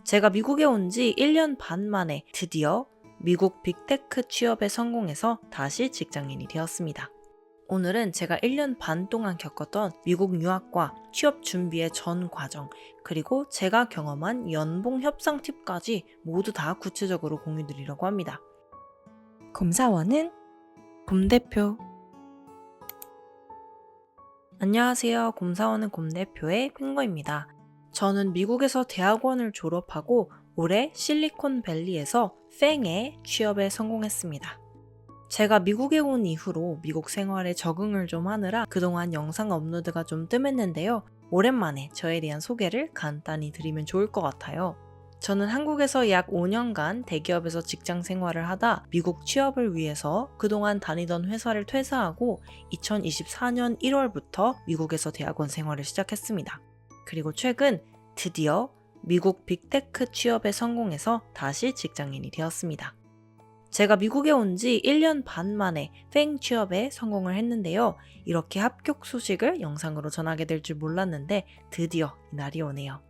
제가 미국에 온 지 1년 반 만에 드디어 미국 빅테크 취업에 성공해서 다시 직장인이 되었습니다. 오늘은 제가 1년 반 동안 겪었던 미국 유학과 취업 준비의 전 과정, 그리고 제가 경험한 연봉 협상 팁까지 모두 다 구체적으로 공유드리려고 합니다. 곰사원은 곰대표. 안녕하세요. 곰사원은 곰대표의 핑거입니다. 저는 미국에서 대학원을 졸업하고 올해 실리콘밸리에서 팽에 취업에 성공했습니다. 제가 미국에 온 이후로 미국 생활에 적응을 좀 하느라 그동안 영상 업로드가 좀 뜸했는데요. 오랜만에 저에 대한 소개를 간단히 드리면 좋을 것 같아요. 저는 한국에서 약 5년간 대기업에서 직장 생활을 하다 미국 취업을 위해서 그동안 다니던 회사를 퇴사하고 2024년 1월부터 미국에서 대학원 생활을 시작했습니다. 그리고 최근 드디어 미국 빅테크 취업에 성공해서 다시 직장인이 되었습니다. 제가 미국에 온 지 1년 반 만에 팽 취업에 성공을 했는데요. 이렇게 합격 소식을 영상으로 전하게 될 줄 몰랐는데 드디어 이 날이 오네요.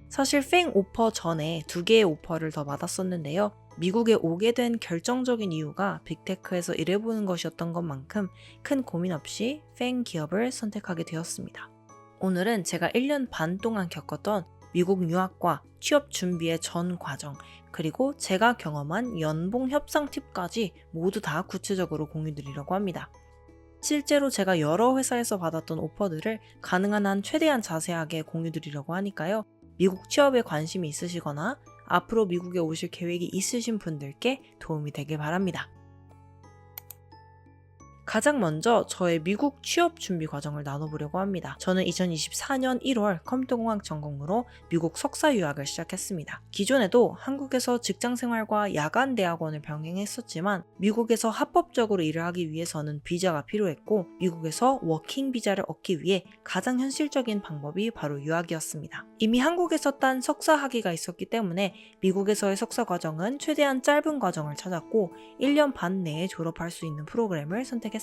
사실 팽 오퍼 전에 2개의 오퍼를 더 받았었는데요. 미국에 오게 된 결정적인 이유가 빅테크에서 일해보는 것이었던 것만큼 큰 고민 없이 팽 기업을 선택하게 되었습니다. 오늘은 제가 1년 반 동안 겪었던 미국 유학과 취업 준비의 전 과정, 그리고 제가 경험한 연봉 협상 팁까지 모두 다 구체적으로 공유드리려고 합니다. 실제로 제가 여러 회사에서 받았던 오퍼들을 가능한 한 최대한 자세하게 공유드리려고 하니까요. 미국 취업에 관심이 있으시거나 앞으로 미국에 오실 계획이 있으신 분들께 도움이 되길 바랍니다. 가장 먼저 저의 미국 취업 준비 과정을 나눠보려고 합니다. 저는 2024년 1월 컴퓨터공학 전공으로 미국 석사 유학을 시작했습니다. 기존에도 한국에서 직장생활과 야간 대학원을 병행했었지만 미국에서 합법적으로 일을 하기 위해서는 비자가 필요했고 미국에서 워킹 비자를 얻기 위해 가장 현실적인 방법이 바로 유학이었습니다. 이미 한국에서 딴 석사 학위가 있었기 때문에 미국에서의 석사 과정은 최대한 짧은 과정을 찾았고 1년 반 내에 졸업할 수 있는 프로그램을 선택했습니다.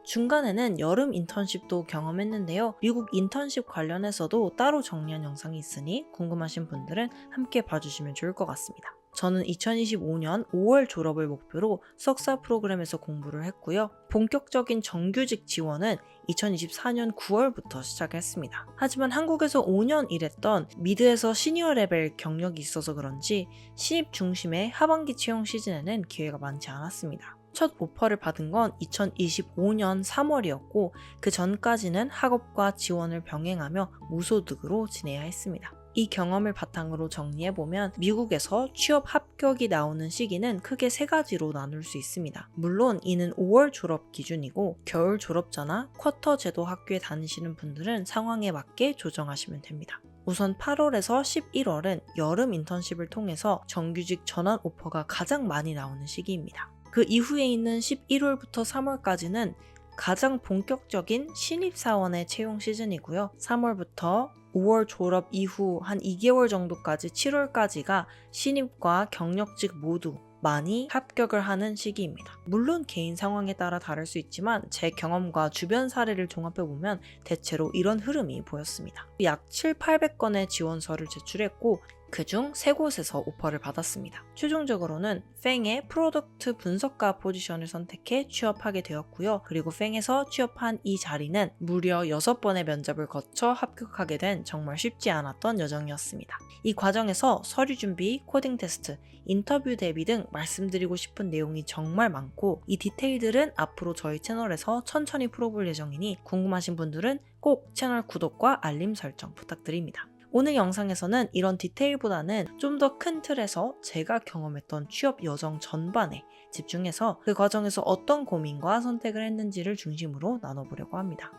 중간에는 여름 인턴십도 경험했는데요. 미국 인턴십 관련해서도 따로 정리한 영상이 있으니 궁금하신 분들은 함께 봐주시면 좋을 것 같습니다. 저는 2025년 5월 졸업을 목표로 석사 프로그램에서 공부를 했고요. 본격적인 정규직 지원은 2024년 9월부터 시작했습니다. 하지만 한국에서 5년 일했던 미드에서 시니어 레벨 경력이 있어서 그런지 신입 중심의 하반기 채용 시즌에는 기회가 많지 않았습니다. 첫 오퍼를 받은 건 2025년 3월이었고 그 전까지는 학업과 지원을 병행하며 무소득으로 지내야 했습니다. 이 경험을 바탕으로 정리해보면 미국에서 취업 합격이 나오는 시기는 크게 3가지로 나눌 수 있습니다. 물론 이는 5월 졸업 기준이고 겨울 졸업자나 쿼터 제도 학교에 다니시는 분들은 상황에 맞게 조정하시면 됩니다. 우선 8월에서 11월은 여름 인턴십을 통해서 정규직 전환 오퍼가 가장 많이 나오는 시기입니다. 그 이후에 있는 11월부터 3월까지는 가장 본격적인 신입사원의 채용 시즌이고요. 3월부터 5월 졸업 이후 한 2개월 정도까지 7월까지가 신입과 경력직 모두 많이 합격을 하는 시기입니다. 물론 개인 상황에 따라 다를 수 있지만 제 경험과 주변 사례를 종합해보면 대체로 이런 흐름이 보였습니다. 약 7,800건의 지원서를 제출했고 그중 3곳에서 오퍼를 받았습니다. 최종적으로는 팽의 프로덕트 분석가 포지션을 선택해 취업하게 되었고요. 그리고 팽에서 취업한 이 자리는 무려 6번의 면접을 거쳐 합격하게 된 정말 쉽지 않았던 여정이었습니다. 이 과정에서 서류 준비, 코딩 테스트, 인터뷰 대비 등 말씀드리고 싶은 내용이 정말 많고 이 디테일들은 앞으로 저희 채널에서 천천히 풀어볼 예정이니 궁금하신 분들은 꼭 채널 구독과 알림 설정 부탁드립니다. 오늘 영상에서는 이런 디테일보다는 좀 더 큰 틀에서 제가 경험했던 취업 여정 전반에 집중해서 그 과정에서 어떤 고민과 선택을 했는지를 중심으로 나눠보려고 합니다.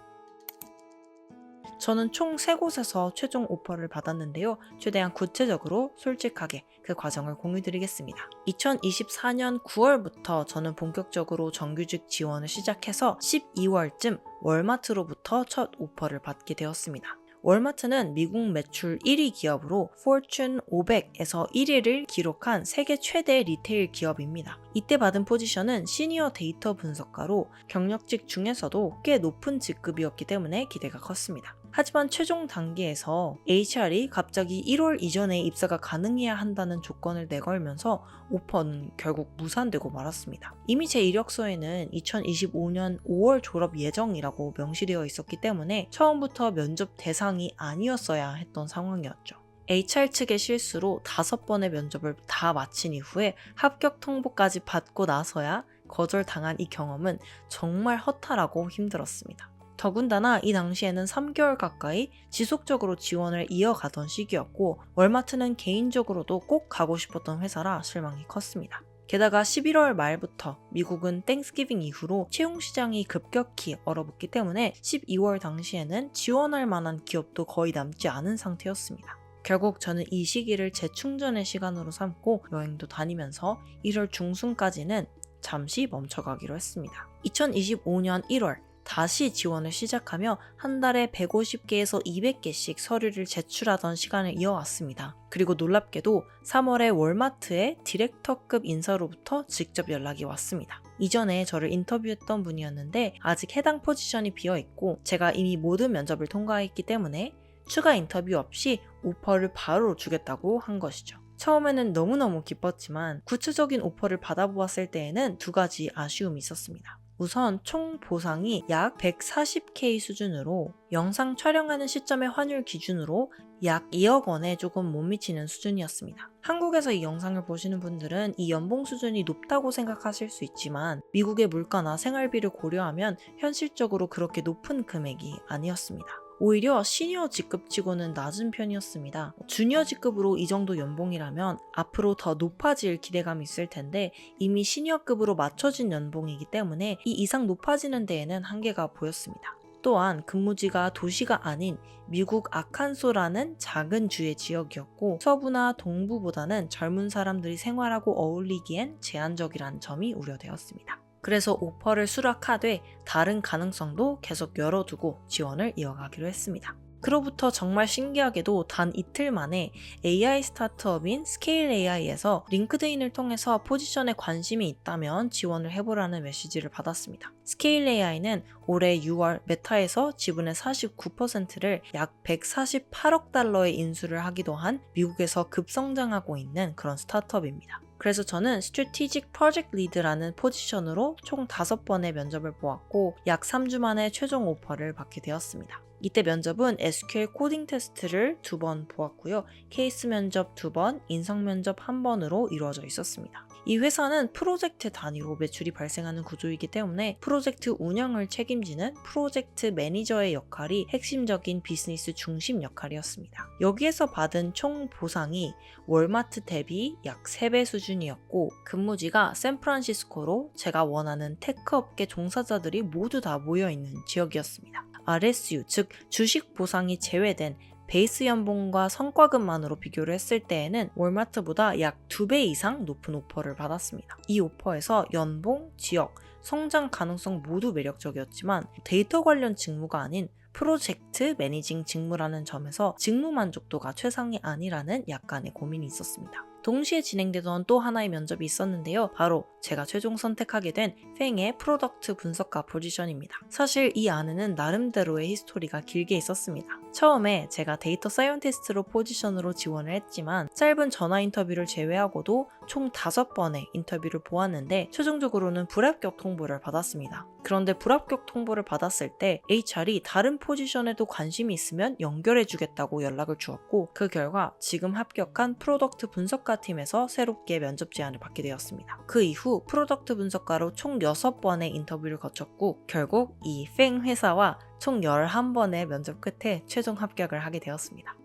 저는 총 3곳에서 최종 오퍼를 받았는데요. 최대한 구체적으로 솔직하게 그 과정을 공유드리겠습니다. 2024년 9월부터 저는 본격적으로 정규직 지원을 시작해서 12월쯤 월마트로부터 첫 오퍼를 받게 되었습니다. 월마트는 미국 매출 1위 기업으로 포춘 500에서 1위를 기록한 세계 최대 리테일 기업입니다. 이때 받은 포지션은 시니어 데이터 분석가로 경력직 중에서도 꽤 높은 직급이었기 때문에 기대가 컸습니다. 하지만 최종 단계에서 HR이 갑자기 1월 이전에 입사가 가능해야 한다는 조건을 내걸면서 오퍼는 결국 무산되고 말았습니다. 이미 제 이력서에는 2025년 5월 졸업 예정이라고 명시되어 있었기 때문에 처음부터 면접 대상이 아니었어야 했던 상황이었죠. HR 측의 실수로 5번의 면접을 다 마친 이후에 합격 통보까지 받고 나서야 거절당한 이 경험은 정말 허탈하고 힘들었습니다. 더군다나 이 당시에는 3개월 가까이 지속적으로 지원을 이어가던 시기였고 월마트는 개인적으로도 꼭 가고 싶었던 회사라 실망이 컸습니다. 게다가 11월 말부터 미국은 땡스기빙 이후로 채용 시장이 급격히 얼어붙기 때문에 12월 당시에는 지원할 만한 기업도 거의 남지 않은 상태였습니다. 결국 저는 이 시기를 재충전의 시간으로 삼고 여행도 다니면서 1월 중순까지는 잠시 멈춰가기로 했습니다. 2025년 1월 다시 지원을 시작하며 한 달에 150개에서 200개씩 서류를 제출하던 시간을 이어왔습니다. 그리고 놀랍게도 3월에 월마트의 디렉터급 인사로부터 직접 연락이 왔습니다. 이전에 저를 인터뷰했던 분이었는데 아직 해당 포지션이 비어있고 제가 이미 모든 면접을 통과했기 때문에 추가 인터뷰 없이 오퍼를 바로 주겠다고 한 것이죠. 처음에는 너무너무 기뻤지만 구체적인 오퍼를 받아보았을 때에는 2가지 아쉬움이 있었습니다. 우선 총 보상이 약 140K 수준으로 영상 촬영하는 시점의 환율 기준으로 약 2억 원에 조금 못 미치는 수준이었습니다. 한국에서 이 영상을 보시는 분들은 이 연봉 수준이 높다고 생각하실 수 있지만 미국의 물가나 생활비를 고려하면 현실적으로 그렇게 높은 금액이 아니었습니다. 오히려 시니어 직급치고는 낮은 편이었습니다. 주니어 직급으로 이 정도 연봉이라면 앞으로 더 높아질 기대감이 있을 텐데 이미 시니어급으로 맞춰진 연봉이기 때문에 이 이상 높아지는 데에는 한계가 보였습니다. 또한 근무지가 도시가 아닌 미국 아칸소라는 작은 주의 지역이었고 서부나 동부보다는 젊은 사람들이 생활하고 어울리기엔 제한적이라는 점이 우려되었습니다. 그래서 오퍼를 수락하되 다른 가능성도 계속 열어두고 지원을 이어가기로 했습니다. 그로부터 정말 신기하게도 단 이틀 만에 AI 스타트업인 스케일 AI에서 링크드인을 통해서 포지션에 관심이 있다면 지원을 해보라는 메시지를 받았습니다. 스케일 AI는 올해 6월 메타에서 지분의 49%를 약 148억 달러에 인수를 하기도 한 미국에서 급성장하고 있는 그런 스타트업입니다. 그래서 저는 Strategic Project Lead라는 포지션으로 총 5번의 면접을 보았고 약 3주 만에 최종 오퍼를 받게 되었습니다. 이때 면접은 SQL 코딩 테스트를 2번 보았고요. 케이스 면접 2번, 인성 면접 1번으로 이루어져 있었습니다. 이 회사는 프로젝트 단위로 매출이 발생하는 구조이기 때문에 프로젝트 운영을 책임지는 프로젝트 매니저의 역할이 핵심적인 비즈니스 중심 역할이었습니다. 여기에서 받은 총 보상이 월마트 대비 약 3배 수준이었고 근무지가 샌프란시스코로 제가 원하는 테크 업계 종사자들이 모두 다 모여있는 지역이었습니다. RSU, 즉 주식 보상이 제외된 베이스 연봉과 성과급만으로 비교를 했을 때에는 월마트보다 약 2배 이상 높은 오퍼를 받았습니다. 이 오퍼에서 연봉, 지역, 성장 가능성 모두 매력적이었지만 데이터 관련 직무가 아닌 프로젝트 매니징 직무라는 점에서 직무 만족도가 최상이 아니라는 약간의 고민이 있었습니다. 동시에 진행되던 또 하나의 면접이 있었는데요. 바로 제가 최종 선택하게 된 팽의 프로덕트 분석가 포지션입니다. 사실 이 안에는 나름대로의 히스토리가 길게 있었습니다. 처음에 제가 데이터 사이언티스트로 포지션으로 지원을 했지만 짧은 전화 인터뷰를 제외하고도 총 5번의 인터뷰를 보았는데 최종적으로는 불합격 통보를 받았습니다. 그런데 불합격 통보를 받았을 때 HR이 다른 포지션에도 관심이 있으면 연결해주겠다고 연락을 주었고 그 결과 지금 합격한 프로덕트 분석가 팀에서 새롭게 면접 제안을 받게 되었습니다. 그 이후 프로덕트 분석가로 총 6번의 인터뷰를 거쳤고 결국 이 팽 회사와 총 11번의 면접 끝에 최종 합격을 하게 되었습니다.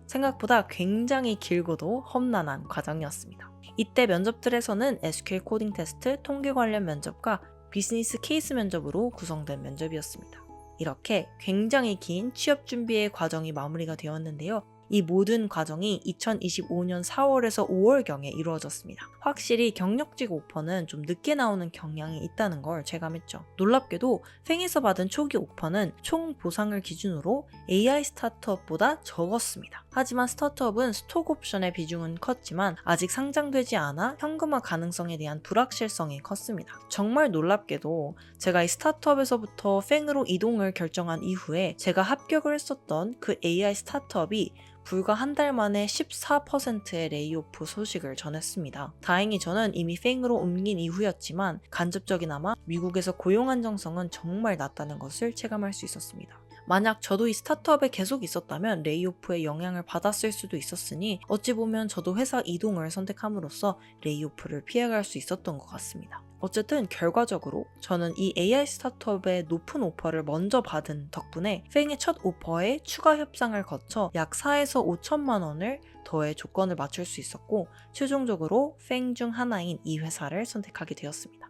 생각보다 굉장히 길고도 험난한 과정이었습니다. 이때 면접들에서는 SQL 코딩 테스트, 통계 관련 면접과 비즈니스 케이스 면접으로 구성된 면접이었습니다. 이렇게 굉장히 긴 취업 준비의 과정이 마무리가 되었는데요. 이 모든 과정이 2025년 4월에서 5월경에 이루어졌습니다. 확실히 경력직 오퍼는 좀 늦게 나오는 경향이 있다는 걸 체감했죠. 놀랍게도 팽에서 받은 초기 오퍼는 총 보상을 기준으로 AI 스타트업보다 적었습니다. 하지만 스타트업은 스톡 옵션의 비중은 컸지만 아직 상장되지 않아 현금화 가능성에 대한 불확실성이 컸습니다. 정말 놀랍게도 제가 이 스타트업에서부터 팽으로 이동을 결정한 이후에 제가 합격을 했었던 그 AI 스타트업이 불과 한 달 만에 14%의 레이오프 소식을 전했습니다. 다행히 저는 이미 팽으로 옮긴 이후였지만 간접적이나마 미국에서 고용 안정성은 정말 낮다는 것을 체감할 수 있었습니다. 만약 저도 이 스타트업에 계속 있었다면 레이오프의 영향을 받았을 수도 있었으니 어찌 보면 저도 회사 이동을 선택함으로써 레이오프를 피해갈 수 있었던 것 같습니다. 어쨌든 결과적으로 저는 이 AI 스타트업의 높은 오퍼를 먼저 받은 덕분에 팽의 첫 오퍼에 추가 협상을 거쳐 약 4에서 5천만 원을 더해 조건을 맞출 수 있었고 최종적으로 팽 중 하나인 이 회사를 선택하게 되었습니다.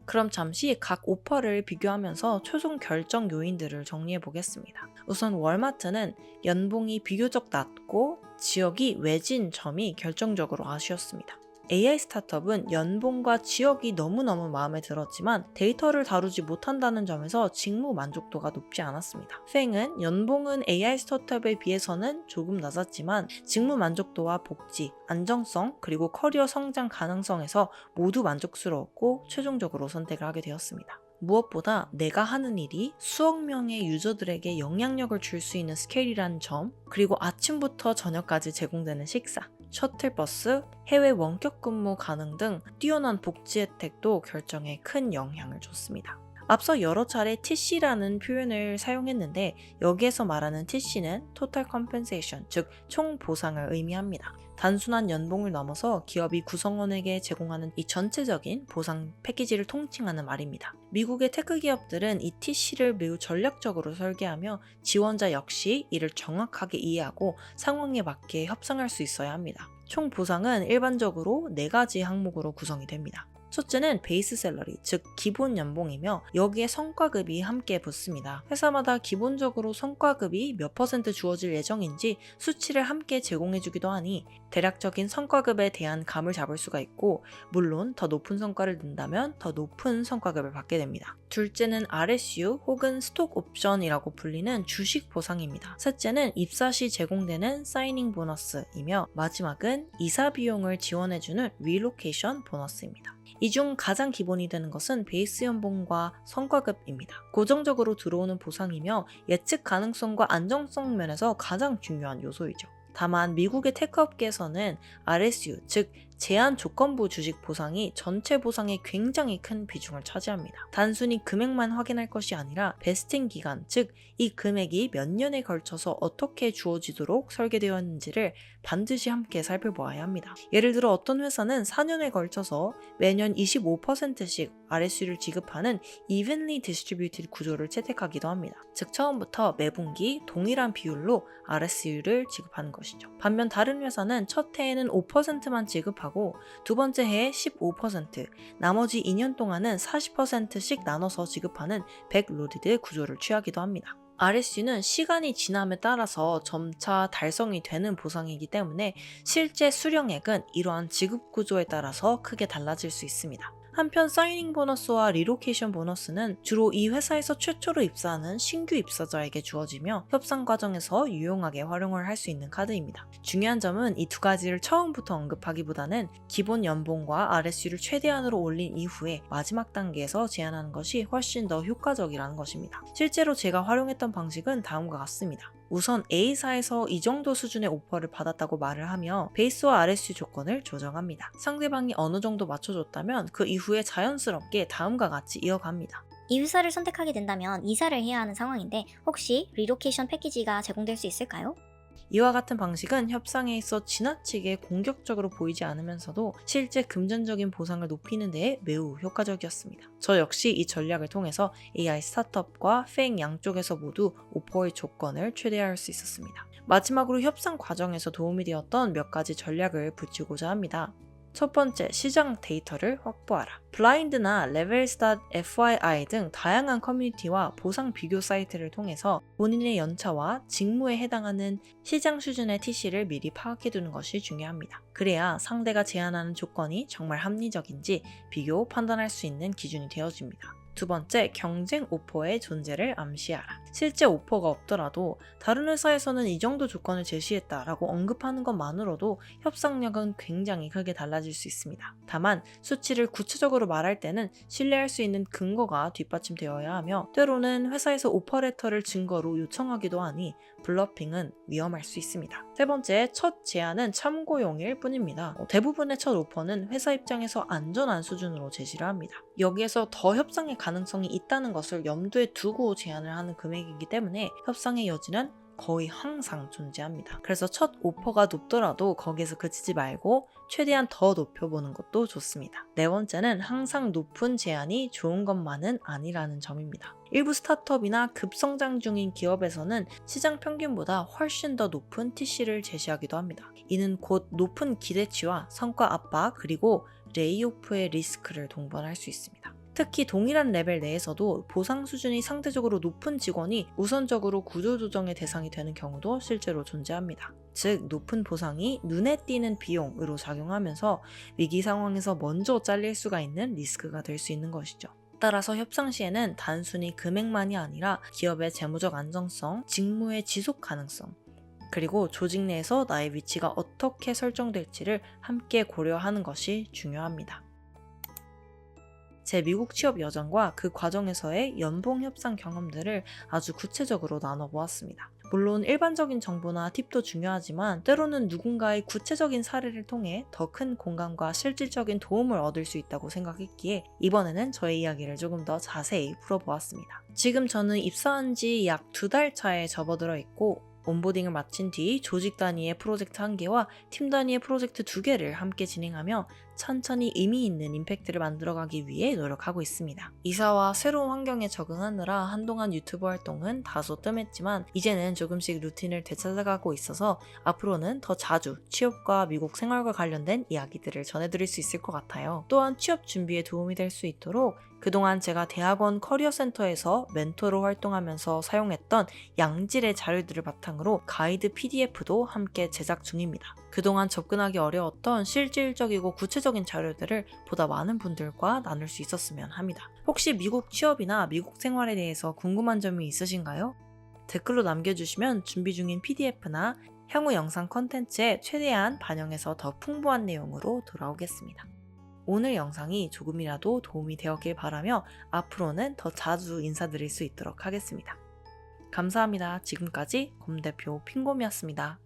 그럼 잠시 각 오퍼를 비교하면서 최종 결정 요인들을 정리해 보겠습니다. 우선 월마트는 연봉이 비교적 낮고 지역이 외진 점이 결정적으로 아쉬웠습니다. AI 스타트업은 연봉과 지역이 너무너무 마음에 들었지만 데이터를 다루지 못한다는 점에서 직무 만족도가 높지 않았습니다. 팽은 연봉은 AI 스타트업에 비해서는 조금 낮았지만 직무 만족도와 복지, 안정성, 그리고 커리어 성장 가능성에서 모두 만족스러웠고 최종적으로 선택을 하게 되었습니다. 무엇보다 내가 하는 일이 수억 명의 유저들에게 영향력을 줄 수 있는 스케일이라는 점, 그리고 아침부터 저녁까지 제공되는 식사, 셔틀버스, 해외 원격 근무 가능 등 뛰어난 복지 혜택도 결정에 큰 영향을 줬습니다. 앞서 여러 차례 TC라는 표현을 사용했는데 여기에서 말하는 TC는 Total Compensation, 즉 총 보상을 의미합니다. 단순한 연봉을 넘어서 기업이 구성원에게 제공하는 이 전체적인 보상 패키지를 통칭하는 말입니다. 미국의 테크 기업들은 이 TC를 매우 전략적으로 설계하며 지원자 역시 이를 정확하게 이해하고 상황에 맞게 협상할 수 있어야 합니다. 총 보상은 일반적으로 4가지 항목으로 구성이 됩니다. 첫째는 베이스 샐러리, 즉 기본 연봉이며 여기에 성과급이 함께 붙습니다. 회사마다 기본적으로 성과급이 몇 % 주어질 예정인지 수치를 함께 제공해주기도 하니 대략적인 성과급에 대한 감을 잡을 수가 있고 물론 더 높은 성과를 낸다면 더 높은 성과급을 받게 됩니다. 둘째는 RSU 혹은 스톡 옵션이라고 불리는 주식 보상입니다. 셋째는 입사 시 제공되는 사이닝 보너스이며 마지막은 이사 비용을 지원해주는 리로케이션 보너스입니다. 이 중 가장 기본이 되는 것은 베이스 연봉과 성과급입니다. 고정적으로 들어오는 보상이며 예측 가능성과 안정성 면에서 가장 중요한 요소이죠. 다만 미국의 테크업계에서는 RSU, 즉 제한 조건부 주식 보상이 전체 보상에 굉장히 큰 비중을 차지합니다. 단순히 금액만 확인할 것이 아니라 베스팅 기간, 즉 이 금액이 몇 년에 걸쳐서 어떻게 주어지도록 설계되었는지를 반드시 함께 살펴보아야 합니다. 예를 들어 어떤 회사는 4년에 걸쳐서 매년 25%씩 RSU를 지급하는 evenly distributed 구조를 채택하기도 합니다. 즉 처음부터 매분기 동일한 비율로 RSU를 지급하는 것이죠. 반면 다른 회사는 첫 해에는 5%만 지급하고 두 번째 해에 15%, 나머지 2년 동안은 40%씩 나눠서 지급하는 백로디드 구조를 취하기도 합니다. RSU는 시간이 지남에 따라서 점차 달성이 되는 보상이기 때문에 실제 수령액은 이러한 지급 구조에 따라서 크게 달라질 수 있습니다. 한편 사이닝 보너스와 리로케이션 보너스는 주로 이 회사에서 최초로 입사하는 신규 입사자에게 주어지며 협상 과정에서 유용하게 활용을 할 수 있는 카드입니다. 중요한 점은 이 두 가지를 처음부터 언급하기보다는 기본 연봉과 RSU를 최대한으로 올린 이후에 마지막 단계에서 제안하는 것이 훨씬 더 효과적이라는 것입니다. 실제로 제가 활용했던 방식은 다음과 같습니다. 우선 A사에서 이 정도 수준의 오퍼를 받았다고 말을 하며 베이스와 RSU 조건을 조정합니다. 상대방이 어느 정도 맞춰줬다면 그 이후에 자연스럽게 다음과 같이 이어갑니다. 이 회사를 선택하게 된다면 이사를 해야 하는 상황인데 혹시 리로케이션 패키지가 제공될 수 있을까요? 이와 같은 방식은 협상에 있어 지나치게 공격적으로 보이지 않으면서도 실제 금전적인 보상을 높이는 데에 매우 효과적이었습니다. 저 역시 이 전략을 통해서 AI 스타트업과 팽 양쪽에서 모두 오퍼의 조건을 최대화할 수 있었습니다. 마지막으로 협상 과정에서 도움이 되었던 몇 가지 전략을 붙이고자 합니다. 첫 번째, 시장 데이터를 확보하라. 블라인드나 levels.fyi 등 다양한 커뮤니티와 보상 비교 사이트를 통해서 본인의 연차와 직무에 해당하는 시장 수준의 TC를 미리 파악해두는 것이 중요합니다. 그래야 상대가 제안하는 조건이 정말 합리적인지 비교 판단할 수 있는 기준이 되어집니다. 두 번째, 경쟁 오퍼의 존재를 암시하라. 실제 오퍼가 없더라도 다른 회사에서는 이 정도 조건을 제시했다라고 언급하는 것만으로도 협상력은 굉장히 크게 달라질 수 있습니다. 다만 수치를 구체적으로 말할 때는 신뢰할 수 있는 근거가 뒷받침되어야 하며 때로는 회사에서 오퍼레터를 증거로 요청하기도 하니 블러핑은 위험할 수 있습니다. 세 번째, 첫 제안은 참고용일 뿐입니다. 대부분의 첫 오퍼는 회사 입장에서 안전한 수준으로 제시를 합니다. 여기에서 더 협상의 가능성이 있다는 것을 염두에 두고 제안을 하는 금액이기 때문에 협상의 여지는 거의 항상 존재합니다. 그래서 첫 오퍼가 높더라도 거기에서 그치지 말고 최대한 더 높여보는 것도 좋습니다. 네 번째는 항상 높은 제안이 좋은 것만은 아니라는 점입니다. 일부 스타트업이나 급성장 중인 기업에서는 시장 평균보다 훨씬 더 높은 TC를 제시하기도 합니다. 이는 곧 높은 기대치와 성과 압박 그리고 레이오프의 리스크를 동반할 수 있습니다. 특히 동일한 레벨 내에서도 보상 수준이 상대적으로 높은 직원이 우선적으로 구조조정의 대상이 되는 경우도 실제로 존재합니다. 즉, 높은 보상이 눈에 띄는 비용으로 작용하면서 위기 상황에서 먼저 잘릴 수가 있는 리스크가 될 수 있는 것이죠. 따라서 협상 시에는 단순히 금액만이 아니라 기업의 재무적 안정성, 직무의 지속 가능성, 그리고 조직 내에서 나의 위치가 어떻게 설정될지를 함께 고려하는 것이 중요합니다. 제 미국 취업 여정과 그 과정에서의 연봉 협상 경험들을 아주 구체적으로 나눠보았습니다. 물론 일반적인 정보나 팁도 중요하지만 때로는 누군가의 구체적인 사례를 통해 더 큰 공감과 실질적인 도움을 얻을 수 있다고 생각했기에 이번에는 저의 이야기를 조금 더 자세히 풀어보았습니다. 지금 저는 입사한 지 약 2달 차에 접어들어 있고 온보딩을 마친 뒤 조직 단위의 프로젝트 1개와 팀 단위의 프로젝트 2개를 함께 진행하며 천천히 의미 있는 임팩트를 만들어가기 위해 노력하고 있습니다. 이사와 새로운 환경에 적응하느라 한동안 유튜브 활동은 다소 뜸했지만 이제는 조금씩 루틴을 되찾아가고 있어서 앞으로는 더 자주 취업과 미국 생활과 관련된 이야기들을 전해드릴 수 있을 것 같아요. 또한 취업 준비에 도움이 될 수 있도록 그동안 제가 대학원 커리어센터에서 멘토로 활동하면서 사용했던 양질의 자료들을 바탕으로 가이드 PDF도 함께 제작 중입니다. 그동안 접근하기 어려웠던 실질적이고 구체적인 자료들을 보다 많은 분들과 나눌 수 있었으면 합니다. 혹시 미국 취업이나 미국 생활에 대해서 궁금한 점이 있으신가요? 댓글로 남겨주시면 준비 중인 PDF나 향후 영상 컨텐츠에 최대한 반영해서 더 풍부한 내용으로 돌아오겠습니다. 오늘 영상이 조금이라도 도움이 되었길 바라며 앞으로는 더 자주 인사드릴 수 있도록 하겠습니다. 감사합니다. 지금까지 검대표 핑곰이었습니다.